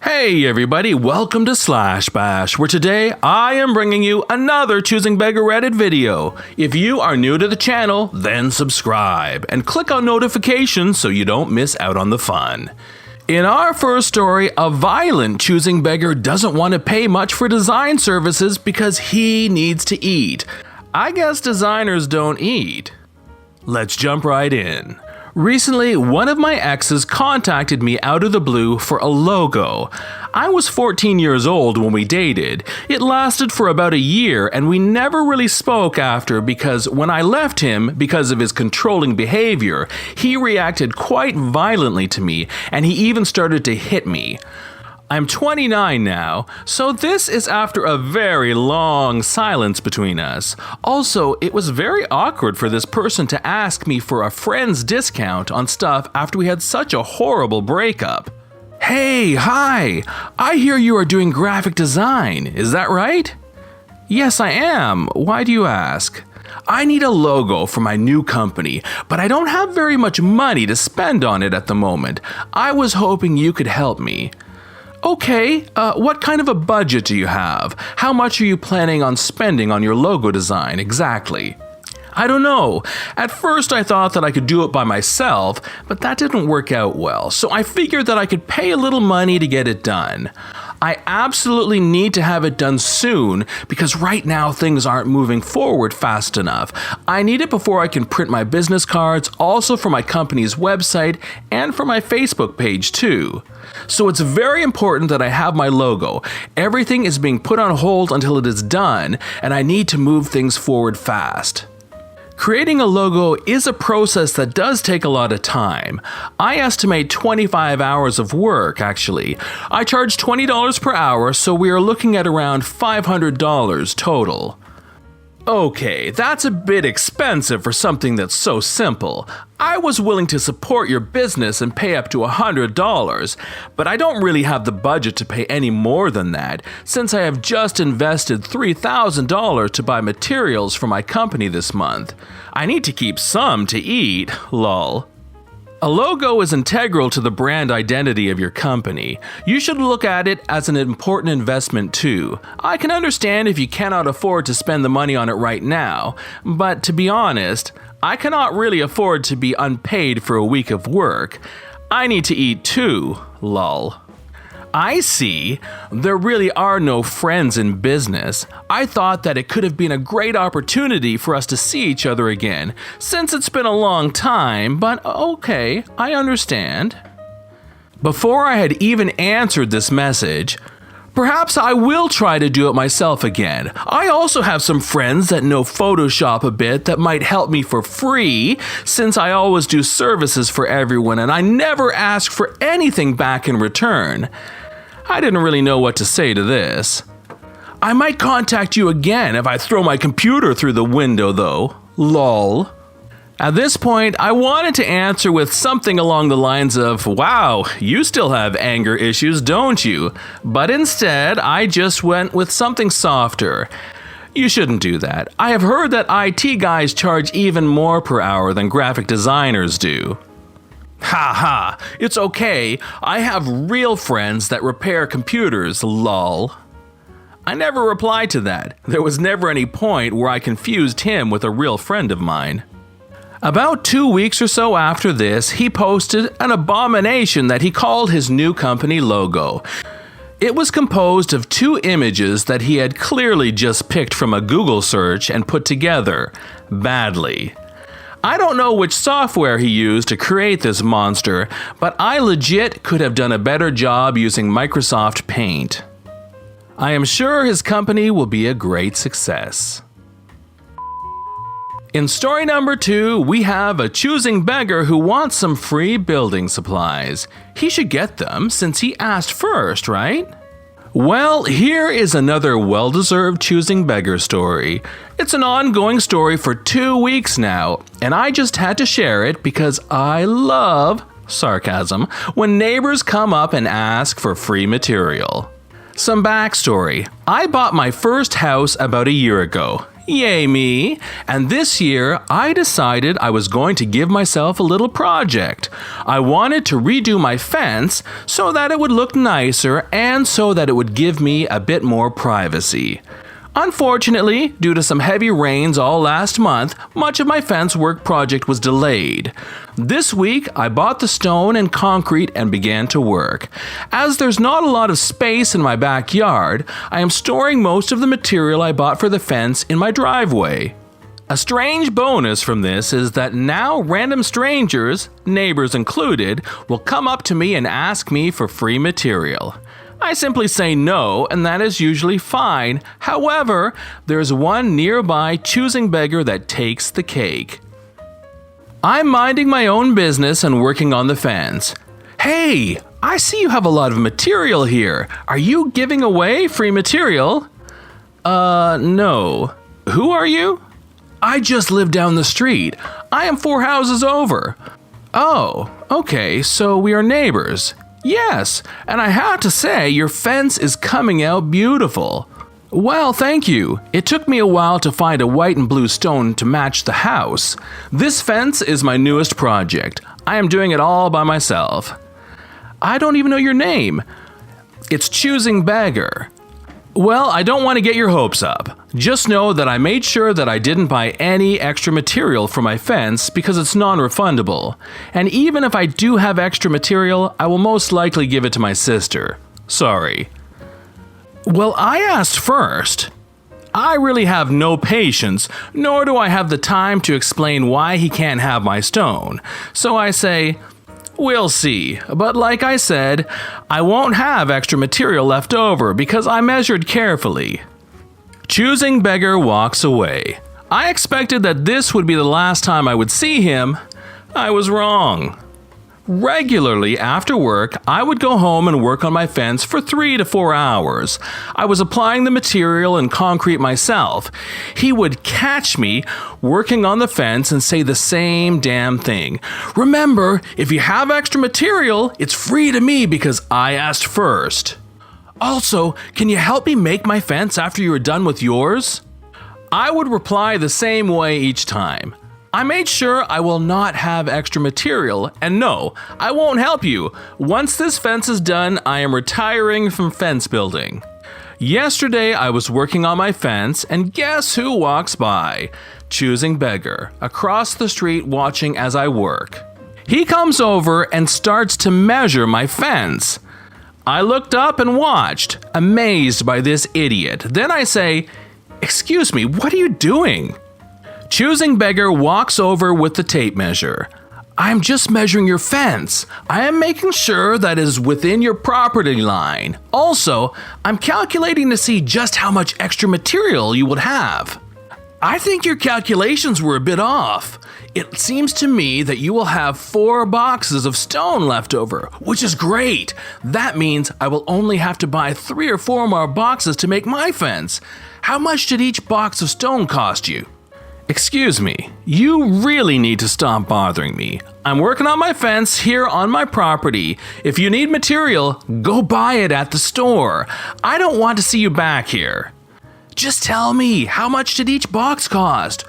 Hey everybody, welcome to Slash Bash, where today I am bringing you another Choosing Beggar Reddit video. If you are new to the channel, then subscribe and click on notifications so you don't miss out on the fun. In our first story, a Violent Choosing Beggar doesn't want to pay much for design services because he needs to eat. I guess designers don't eat. Let's jump right in. Recently, one of my exes contacted me out of the blue for a logo. I was 14 years old when we dated. It lasted for about a year and we never really spoke after because when I left him because of his controlling behavior, he reacted quite violently to me and he even started to hit me. I'm 29 now, so this is after a very long silence between us. Also, it was very awkward for this person to ask me for a friend's discount on stuff after we had such a horrible breakup. Hey, hi! I hear you are doing graphic design, is that right? Yes, I am. Why do you ask? I need a logo for my new company, but I don't have very much money to spend on it at the moment. I was hoping you could help me. Okay, what kind of a budget do you have? How much are you planning on spending on your logo design exactly? I don't know. At first I thought that I could do it by myself, but that didn't work out well, so I figured that I could pay a little money to get it done. I absolutely need to have it done soon because right now things aren't moving forward fast enough. I need it before I can print my business cards, also for my company's website and for my Facebook page too. So it's very important that I have my logo. Everything is being put on hold until it is done, and I need to move things forward fast. Creating a logo is a process that does take a lot of time. I estimate 25 hours of work, actually. I charge $20 per hour, so we are looking at around $500 total. Okay, that's a bit expensive for something that's so simple. I was willing to support your business and pay up to $100, but I don't really have the budget to pay any more than that, since I have just invested $3,000 to buy materials for my company this month. I need to keep some to eat, lol. A logo is integral to the brand identity of your company. You should look at it as an important investment too. I can understand if you cannot afford to spend the money on it right now, but to be honest, I cannot really afford to be unpaid for a week of work. I need to eat too, lol. I see. There really are no friends in business. I thought that it could have been a great opportunity for us to see each other again, since it's been a long time, but okay, I understand. Before I had even answered this message, perhaps I will try to do it myself again. I also have some friends that know Photoshop a bit that might help me for free, since I always do services for everyone and I never ask for anything back in return. I didn't really know what to say to this. I might contact you again if I throw my computer through the window though, lol. At this point, I wanted to answer with something along the lines of, wow, you still have anger issues, don't you? But instead, I just went with something softer. You shouldn't do that. I have heard that IT guys charge even more per hour than graphic designers do. Ha ha, it's okay. I have real friends that repair computers, lol. I never replied to that. There was never any point where I confused him with a real friend of mine. About 2 weeks or so after this, he posted an abomination that he called his new company logo. It was composed of 2 images that he had clearly just picked from a Google search and put together, badly. I don't know which software he used to create this monster, but I legit could have done a better job using Microsoft Paint. I am sure his company will be a great success. In story number 2, we have a choosing beggar who wants some free building supplies. He should get them since he asked first, right? Well, here is another well-deserved choosing beggar story. It's an ongoing story for 2 weeks now, and I just had to share it because I love, sarcasm, when neighbors come up and ask for free material. Some backstory. I bought my first house about a year ago. Yay me! And this year, I decided I was going to give myself a little project. I wanted to redo my fence so that it would look nicer and so that it would give me a bit more privacy. Unfortunately, due to some heavy rains all last month, much of my fence work project was delayed. This week, I bought the stone and concrete and began to work. As there's not a lot of space in my backyard, I am storing most of the material I bought for the fence in my driveway. A strange bonus from this is that now random strangers, neighbors included, will come up to me and ask me for free material. I simply say no, and that is usually fine. However, there's one nearby choosing beggar that takes the cake. I'm minding my own business and working on the fence. Hey, I see you have a lot of material here. Are you giving away free material? No. Who are you? I just live down the street. I am 4 houses over. Oh, okay, so we are neighbors. Yes, and I have to say, your fence is coming out beautiful. Well, thank you. It took me a while to find a white and blue stone to match the house. This fence is my newest project. I am doing it all by myself. I don't even know your name. It's Choosing Beggar. Well, I don't want to get your hopes up. Just know that I made sure that I didn't buy any extra material for my fence because it's non-refundable. And even if I do have extra material, I will most likely give it to my sister. Sorry. Well, I asked first. I really have no patience, nor do I have the time to explain why he can't have my stone. So I say, we'll see, but like I said, I won't have extra material left over because I measured carefully. Choosing Beggar walks away. I expected that this would be the last time I would see him. I was wrong. Regularly after work, I would go home and work on my fence for 3 to 4 hours. I was applying the material and concrete myself. He would catch me working on the fence and say the same damn thing. Remember, if you have extra material, it's free to me because I asked first. Also, can you help me make my fence after you are done with yours? I would reply the same way each time. I made sure I will not have extra material, and no, I won't help you. Once this fence is done, I am retiring from fence building. Yesterday, I was working on my fence, and guess who walks by? Choosing Beggar, across the street watching as I work. He comes over and starts to measure my fence. I looked up and watched, amazed by this idiot. Then I say, "Excuse me, what are you doing?" Choosing Beggar walks over with the tape measure. I'm just measuring your fence. I am making sure that it is within your property line. Also, I'm calculating to see just how much extra material you would have. I think your calculations were a bit off. It seems to me that you will have 4 boxes of stone left over, which is great. That means I will only have to buy 3 or 4 more boxes to make my fence. How much did each box of stone cost you? Excuse me, you really need to stop bothering me. I'm working on my fence here on my property. If you need material, go buy it at the store. I don't want to see you back here. Just tell me, how much did each box cost?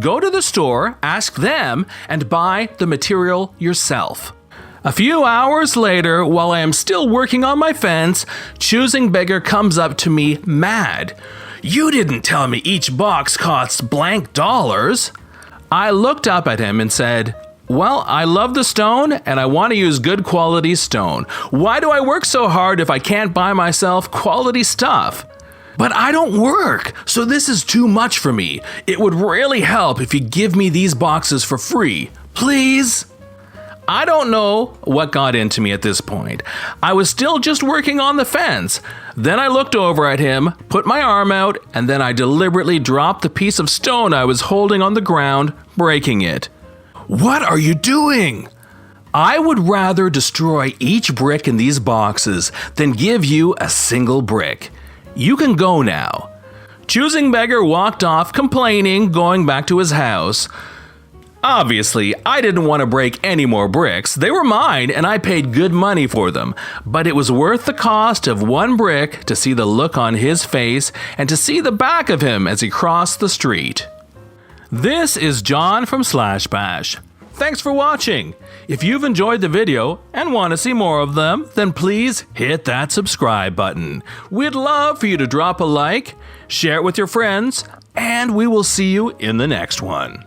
Go to the store, ask them, and buy the material yourself. A few hours later, while I am still working on my fence, Choosing Beggar comes up to me mad. You didn't tell me each box costs blank dollars. I looked up at him and said, well, I love the stone and I want to use good quality stone. Why do I work so hard if I can't buy myself quality stuff? But I don't work, so this is too much for me. It would really help if you give me these boxes for free. Please? I don't know what got into me at this point. I was still just working on the fence. Then I looked over at him, put my arm out, and then I deliberately dropped the piece of stone I was holding on the ground, breaking it. What are you doing? I would rather destroy each brick in these boxes than give you a single brick. You can go now. Choosing Beggar walked off complaining, going back to his house. Obviously, I didn't want to break any more bricks. They were mine and I paid good money for them. But it was worth the cost of one brick to see the look on his face and to see the back of him as he crossed the street. This is John from Slash Bash. Thanks for watching. If you've enjoyed the video and want to see more of them, then please hit that subscribe button. We'd love for you to drop a like, share it with your friends, and we will see you in the next one.